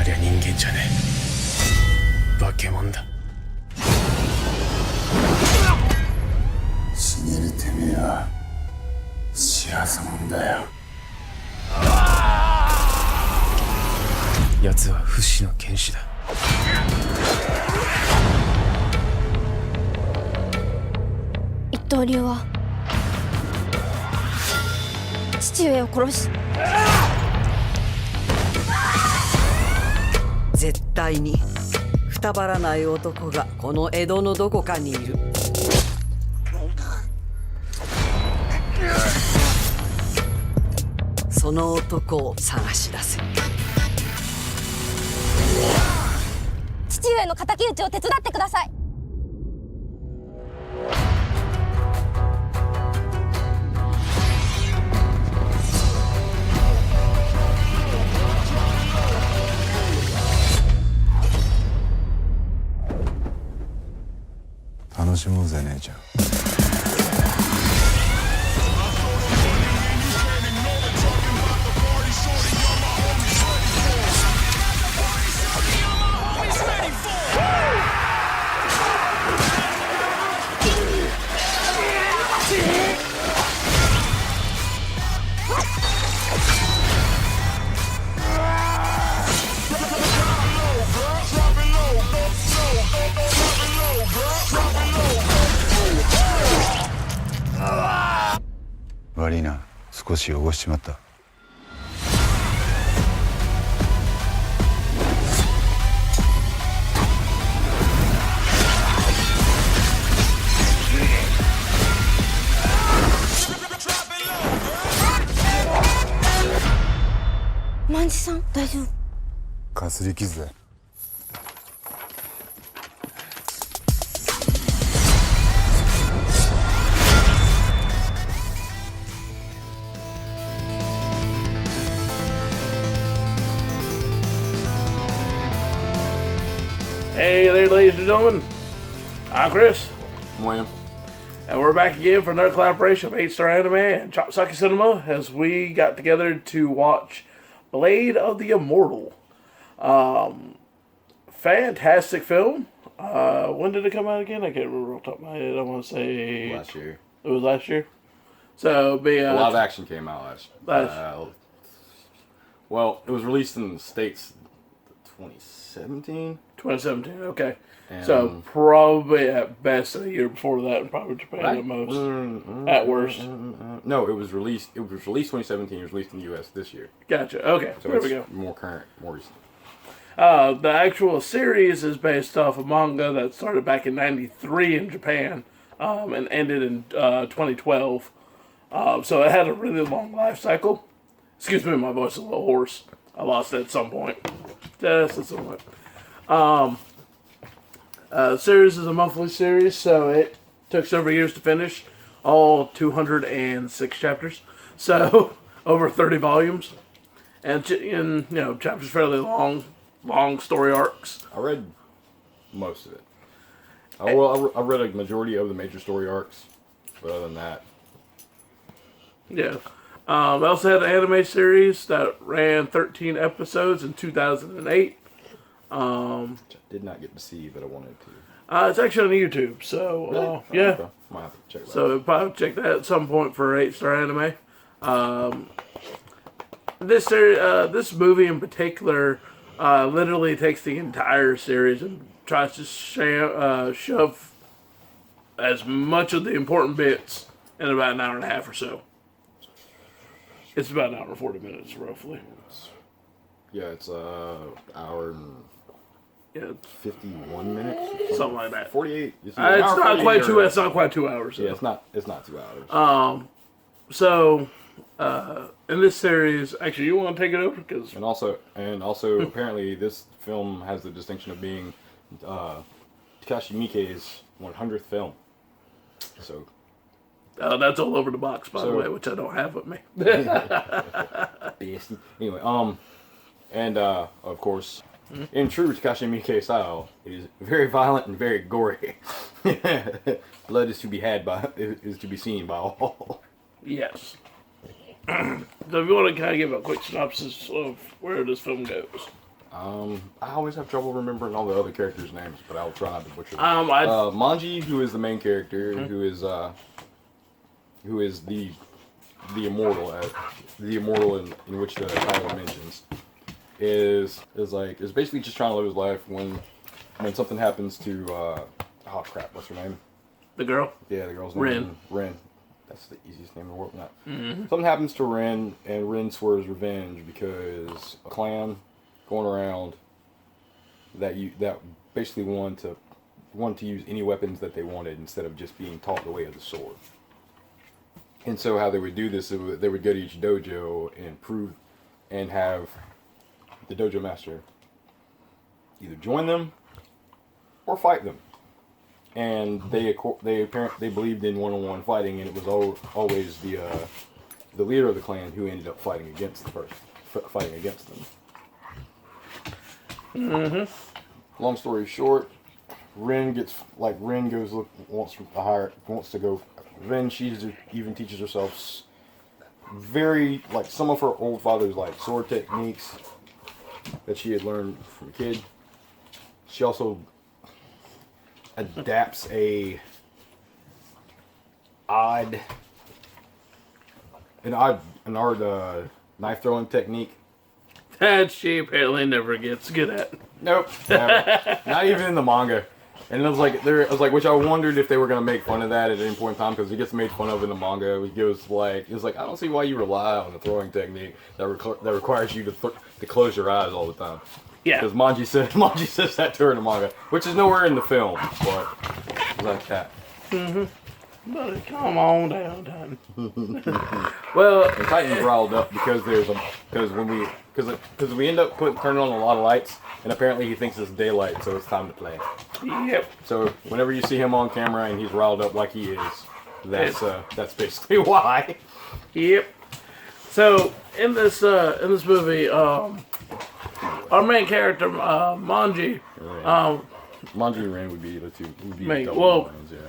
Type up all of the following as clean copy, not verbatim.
りゃ人間じゃねえ。化け物だ。死ねるてめえは幸せもんだよ。奴は不死の剣士だ。一刀流は父上を殺し、絶対にくたばらない男がこの江戸のどこかにいる。その男を探し出せ。父上の敵討ちを手伝ってください。楽しもうぜ姉ちゃん。悪いな、少し汚しちまった。万次さん大丈夫？かすり傷だ。Hey there, ladies and gentlemen. I'm Chris. I'm William. And we're back again for another collaboration of 8-Star Anime and Chop-Socky Cinema as we got together to watch Blade of the Immortal. Fantastic film. When did it come out again? I can't remember off the top of my head. I want to say... Last year. It was last year? So it'd be... Live action came out last year. Well, it was released in the States 2017. 2017, okay. And so probably at best a year before that, and probably Japan at most. At worst. No, it was released. It was released 2017. It was released in the U.S. this year. Gotcha. Okay, so there we go. More current, more recent. The actual series is based off a manga that started back in '93 in Japan, and ended in 2012. So it had a really long life cycle. Excuse me, my voice is a little hoarse. I lost it at some point. Just at some point. The series is a monthly series, so it took several years to finish. All 206 chapters. So, over 30 volumes. And chapters fairly long story arcs. I read most of it. I read a majority of the major story arcs, but other than that... Yeah. I also had an anime series that ran 13 episodes in 2008. Which I did not get to see, but I wanted to. It's actually on YouTube, so really? yeah. Okay. Might have to check that so out. Probably check that at some point for 8-Star Anime. This movie in particular literally takes the entire series and tries to shove as much of the important bits in about an hour and a half or so. It's about an hour and 40 minutes, roughly. It's hour and... Yeah, 51 minutes, something like that. 48. It's not quite 2. It's not quite 2 hours. So. Yeah, it's not 2 hours. So in this series, actually, you want to take it over because and also apparently this film has the distinction of being Takashi Miike's 100th film. So. That's all over the box, by the way, which I don't have with me. Anyway, and of course. In true Takashi Miike style, it is very violent and very gory. Blood is to be seen by all. Yes. So if you want to kind of give a quick synopsis of where this film goes. I always have trouble remembering all the other characters' names, but I'll try not to butcher them. Manji, who is the main character, who is the immortal, in which the title mentions, is basically just trying to live his life when something happens to oh crap, what's her name? The girl? Yeah, the girl's Rin. name. Rin. That's the easiest name in the world. Not. Something happens to Rin, and Rin swears revenge because a clan going around that basically wanted to use any weapons that they wanted instead of just being taught the way of the sword. And so how they would do this, they would go to each dojo and have the dojo master either join them or fight them. And they believed in one-on-one fighting, and it was always the leader of the clan who ended up fighting against them. Long story short, Rin she even teaches herself very some of her old father's sword techniques that she had learned from a kid. She also adapts an odd knife throwing technique That she apparently never gets good at. Nope, never. Not even in the manga. And it was which I wondered if they were gonna make fun of that at any point in time, because it gets made fun of in the manga. It was like I don't see why you rely on a throwing technique that requires you to close your eyes all the time. Yeah. Because Manji says that to her in the manga, which is nowhere in the film, but it's like that. But come on down, Titan. Well, And Titan's riled up because we end up turning on a lot of lights, and apparently he thinks it's daylight, so it's time to play. yep. So whenever you see him on camera and he's riled up like he is, that's basically why. Yep. So in this movie, our main character, Manji, Manji and Rin would be the two. Ones, yeah.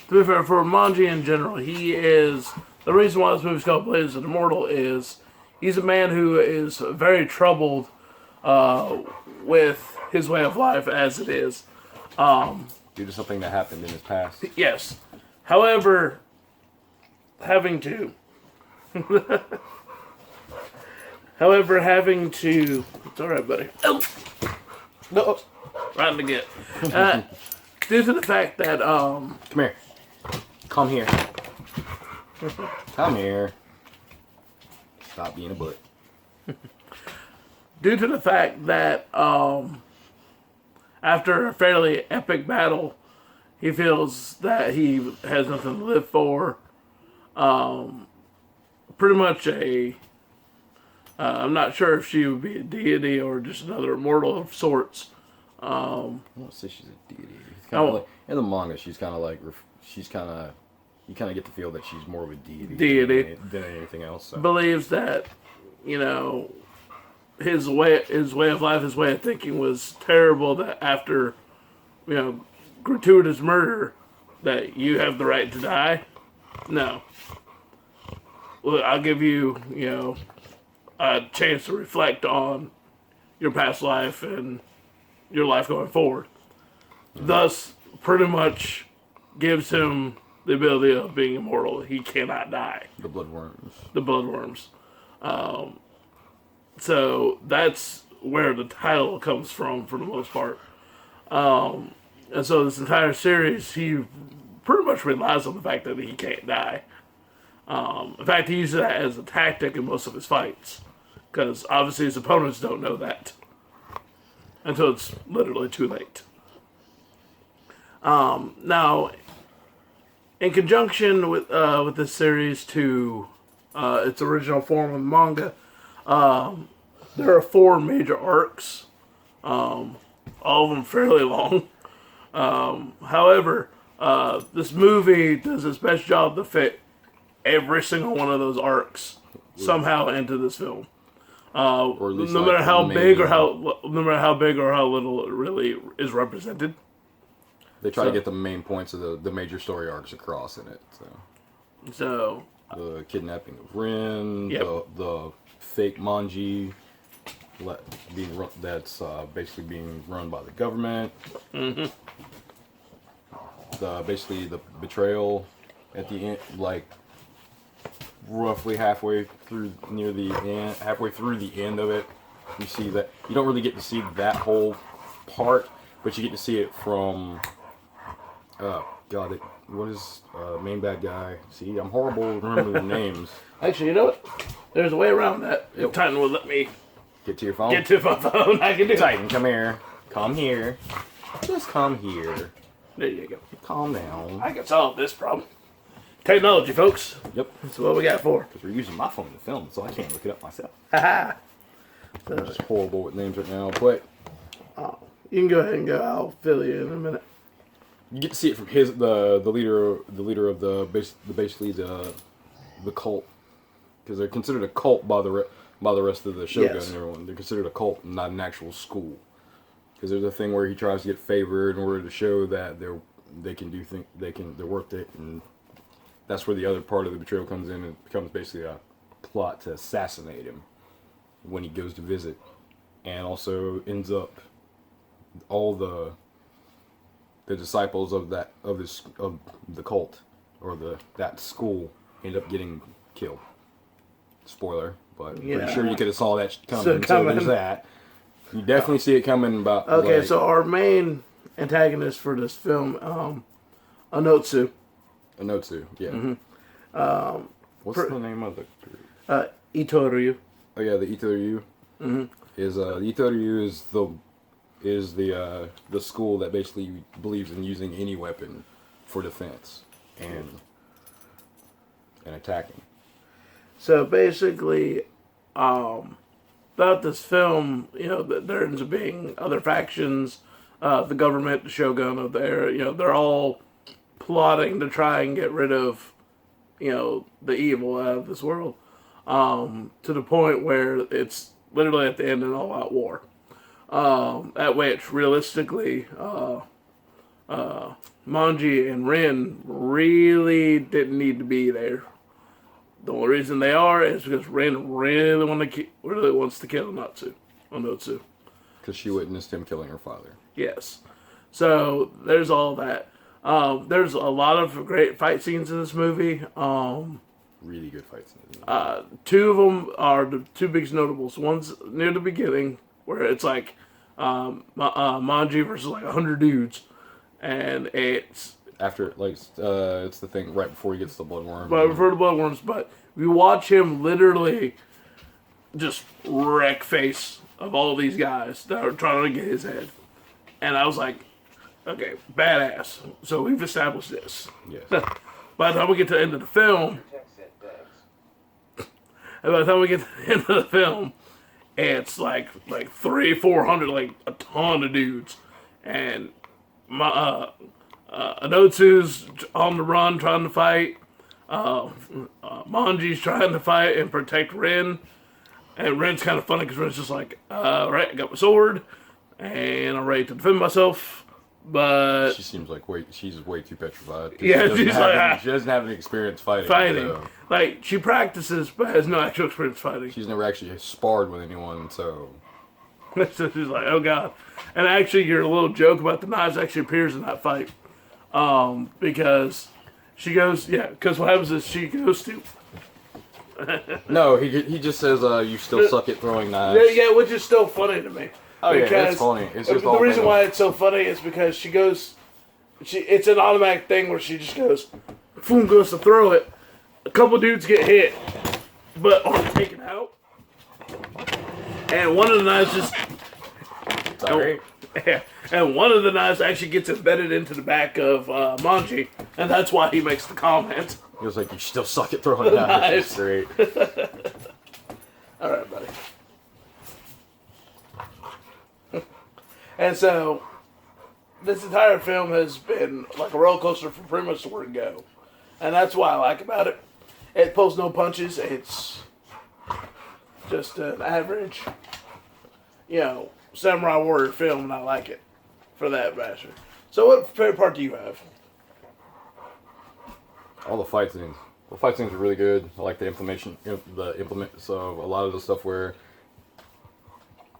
To be fair, for Manji in general, he is the reason why this movie's called Blades of Immortal is he's a man who is very troubled with his way of life as it is. Due to something that happened in his past. Yes. However, having to. It's alright, buddy. Oh! No! Right in the gut. Due to the fact that, Come here. Come here. Come here. Stop being a butt. Due to the fact that, after a fairly epic battle, he feels that he has nothing to live for. Pretty much I'm not sure if she would be a deity or just another immortal of sorts. I don't say she's a deity. It's kind of like, in the manga, you kind of get the feel that she's more of a deity than anything else. So. Believes that, his way of life, his way of thinking was terrible. That after, gratuitous murder, that you have the right to die. No. Well, I'll give you, a chance to reflect on your past life and your life going forward. Thus, pretty much gives him the ability of being immortal. He cannot die. The bloodworms. So that's where the title comes from for the most part. And so this entire series, he pretty much relies on the fact that he can't die. In fact, he uses that as a tactic in most of his fights. Because obviously his opponents don't know that. Until it's literally too late. Now, in conjunction with this series to its original form of manga, there are 4 major arcs. All of them fairly long. However, this movie does its best job to fit every single one of those arcs somehow into this film. Or at least no matter how big or how little it really is represented. They try to get the main points of the major story arcs across in it. So the kidnapping of Rin, Yep. the fake Manji, that's basically being run by the government. Mm-hmm. Basically the betrayal at the end, like roughly halfway through the end of it, you see that you don't really get to see that whole part, but you get to see it from what is main bad guy? See, I'm horrible remembering the names. Actually, you know what? There's a way around that. If Titan will let me Get to your phone. get to my phone, I can do it. Titan, come here. Come here. Just come here. There you go. Calm down. I can solve this problem. Technology, folks. Yep. That's what we got for. Because we're using my phone to film, so I can't look it up myself. Haha. I'm just horrible with names right now, but You can go ahead and go. I'll fill you in a minute. you get to see it from the leader of basically the cult, because they're considered a cult by the rest of the Shogun and everyone. They're considered a cult, not an actual school. Because there's a thing where he tries to get favored in order to show that they're worth it, and that's where the other part of the betrayal comes in, and it becomes basically a plot to assassinate him when he goes to visit, and also ends up all the disciples of the cult or that school end up getting killed. Spoiler, but I'm pretty sure you could have saw that coming. So there's that. You definitely see it coming. So our main antagonist for this film, Anotsu. Anotsu, yeah. Mm-hmm. What's the name of the group? Itoryu. Oh yeah, the Itoryu. Mm-hmm. The Itoryu is the school that basically believes in using any weapon for defense and attacking. So basically, About this film, there ends up being other factions, the government, the Shogun of there, they're all plotting to try and get rid of, the evil out of this world, to the point where it's literally at the end of an all-out war. At which, realistically, Manji and Rin really didn't need to be there. The only reason they are is because Rin really wants to kill Anotsu. Because she witnessed him killing her father. Yes. So there's all that. There's a lot of great fight scenes in this movie. Really good fight scenes. Two of them are the two biggest notables. One's near the beginning, where it's like Manji versus like 100 dudes. And it's... After, it's the thing right before he gets the bloodworm. Right before the bloodworms, but we watch him literally just wreck face of all these guys that are trying to get his head. And I was like, okay, badass. So we've established this. Yes. By the time we get to the end of the film, it's like 300-400, like a ton of dudes. And Anotsu's on the run trying to fight. Manji's trying to fight and protect Rin. And Rin's kind of funny because Rin's just like, alright, I got my sword and I'm ready to defend myself. But she seems like she's way too petrified. Yeah, she doesn't have any experience fighting. So. Like, she practices but has no actual experience fighting. She's never actually sparred with anyone, so... So she's like, oh god. And actually, your little joke about the knives actually appears in that fight. Because she goes, because what happens is she goes to... No, he just says, you still suck at throwing knives. Yeah, which is still funny to me. Oh yeah, it's funny. It's just the reason why it's so funny is because she goes... It's an automatic thing where she just goes... Boom, goes to throw it. A couple dudes get hit, but aren't taken out. And one of the knives just... Sorry. Yeah. And one of the knives actually gets embedded into the back of Manji, and that's why he makes the comment. He was like, you still suck at throwing knives. That's great. Alright, buddy. And so, this entire film has been like a roller coaster from pretty much the word go. And that's what I like about it. It pulls no punches. It's just an average, samurai warrior film, and I like it for that matter. So what favorite part do you have? All the fight scenes. The fight scenes are really good. I like the implements of a lot of the stuff where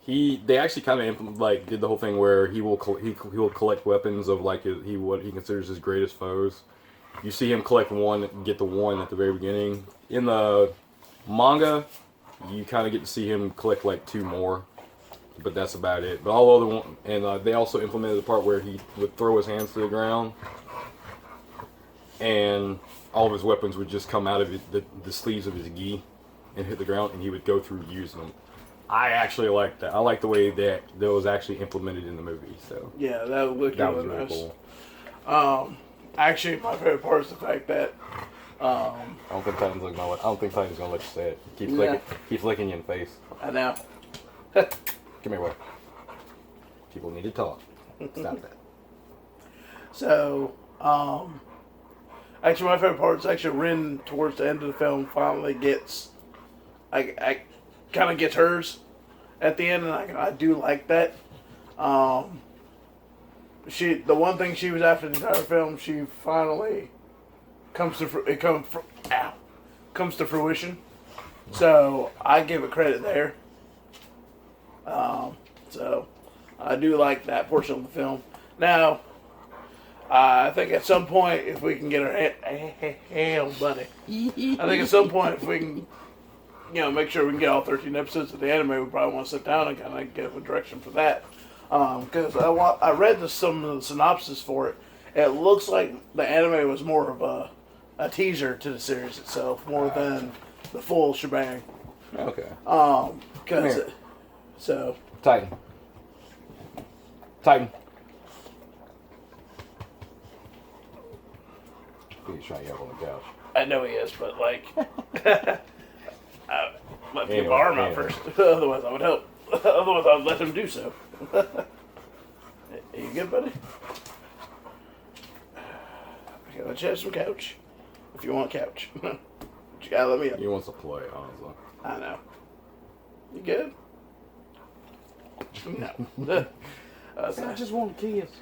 They actually kind of like did the whole thing where he will collect weapons of like what he considers his greatest foes. You see him collect one, get the one at the very beginning. In the manga, you kind of get to see him collect like 2 more, but that's about it. But all other one, and they also implemented the part where he would throw his hands to the ground, and all of his weapons would just come out of the sleeves of his gi and hit the ground, and he would go through using them. I actually like that. I like the way that was actually implemented in the movie. So Yeah, that looked that really was really nice. cool. Actually, my favorite part is the fact that I don't think Titan's gonna let you say it. Keep flicking you in the face. I know. Come here, boy. People need to talk. Stop that. So, actually, my favorite part is actually Rin towards the end of the film finally gets, I kind of gets hers at the end, and I do like that. The one thing she was after the entire film, she finally comes to fruition. So I give it credit there. So I do like that portion of the film. Now, I think at some point, if we can get our hand, buddy. I think at some point, if we can, make sure we can get all 13 episodes of the anime, we probably want to sit down and kind of give a direction for that. Because I read some of the synopsis for it. It looks like the anime was more of a teaser to the series itself, more than the full shebang. Okay. So Titan. He's trying to get up on the couch. I know he is, but let me get Anyway, my arm out first. Otherwise, I would help. Otherwise, I would let him do so. Are you good, buddy? Okay, let's have some couch. If you want couch. But you gotta let me up. He wants to play, honestly. I know. You good? No. I just want kids.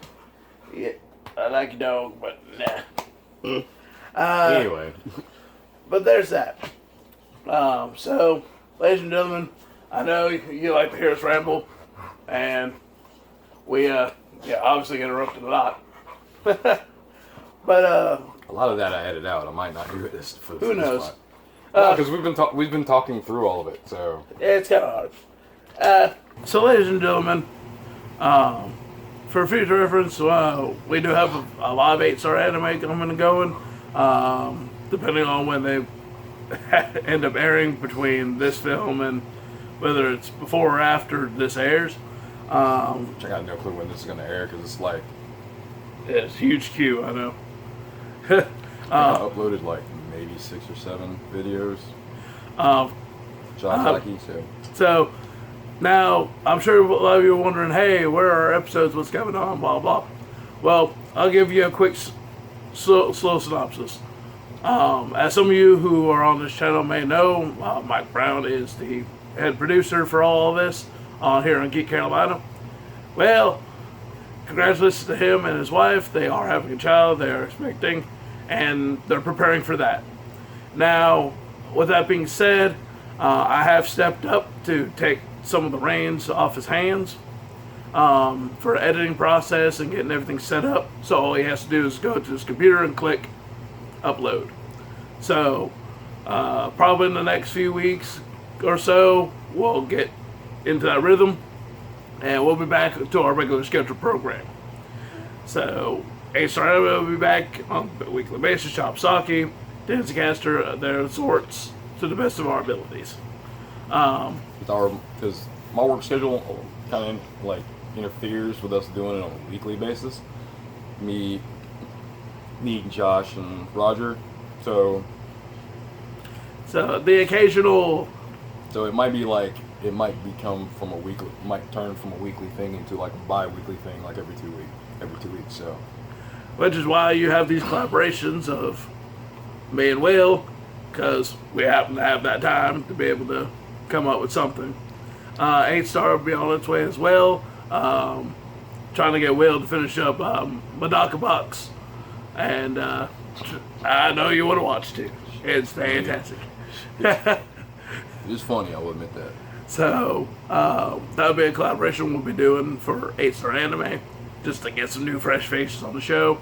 Yeah, I like your dog, but nah. Anyway. But there's that. So, ladies and gentlemen, I know you like to hear us ramble, and we obviously interrupted a lot. But a lot of that I edited out. I might not do this for who knows? Because we've been talking through all of it, so It's kind of hard. So, ladies and gentlemen, for future reference, we do have a live 8-star anime coming and going, depending on when they end up airing between this film and whether it's before or after this airs. I got no clue when this is going to air because it's like It's a huge queue, I know. I uploaded like maybe 6 or 7 videos. Chop-Socky, So now I'm sure a lot of you are wondering, hey, where are our episodes? What's going on? Blah blah. Well, I'll give you a quick, slow synopsis. As some of you who are on this channel may know, Mike Brown is the head producer for all of this here on Geek Carolina. Well, congratulations to him and his wife. They are having a child. They are expecting, and they're preparing for that. Now, with that being said, I have stepped up to take some of the reins off his hands for editing process and getting everything set up. So all he has to do is go to his computer and click upload. So probably in the next few weeks or so, we'll get into that rhythm, and we'll be back to our regular scheduled program. So A-Star will be back on a weekly basis. Chop-Socky, Dancecaster, their sorts to the best of our abilities. because my work schedule kind of like interferes with us doing it on a weekly basis. Me, Josh, and Roger. So the occasional. So it might be like it might turn from a weekly thing into like a bi-weekly thing, like every 2 weeks. So, Which is why you have these collaborations of me and Will, because we happen to have that time to be able to come up with something. 8-Star will be on its way as well. Trying to get Will to finish up Madaka Box, and I know you want to watch too. It's fantastic. it's funny, I will admit that. So that'll be a collaboration we'll be doing for 8-Star Anime, just to get some new fresh faces on the show.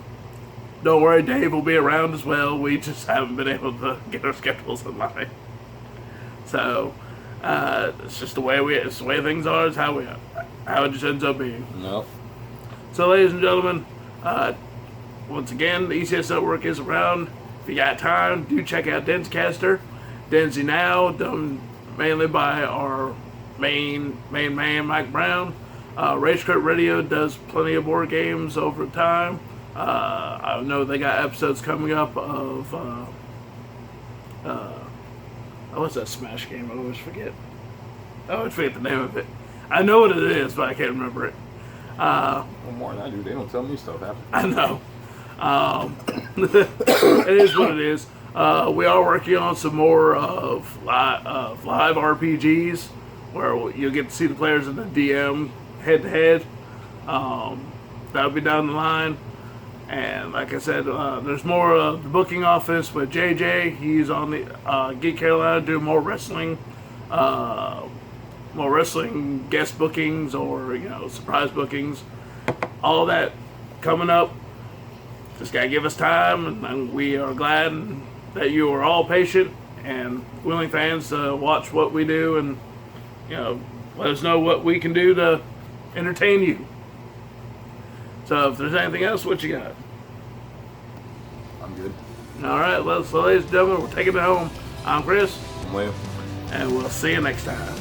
Don't worry, Dave will be around as well. We just haven't been able to get our schedules in line. So it's just it's the way things are. It's how it just ends up being. Nope. So, ladies and gentlemen, once again, the ECS Network is around. If you got time, do check out Denscaster. Denzy Now, done mainly by our main man, Mike Brown. Rage Crit Radio does plenty of board games over time. I know they got episodes coming up of what's that Smash game? I always forget. I always forget the name of it. I know what it is, but I can't remember it. Well, more than I do. They don't tell me stuff happens. I know. It is what it is. We are working on some more of live RPGs where you'll get to see the players in the DM head to head. That'll be down the line. And like I said, there's more of the booking office with JJ. He's on the Geek Carolina doing more wrestling guest bookings or surprise bookings. All that coming up. Just gotta give us time, and we are glad that you are all patient and willing fans to watch what we do, and let us know what we can do to entertain you. So if there's anything else, what you got? I'm good. All right, so ladies and gentlemen, we're taking it home. I'm Chris, I'm William. and we'll see you next time.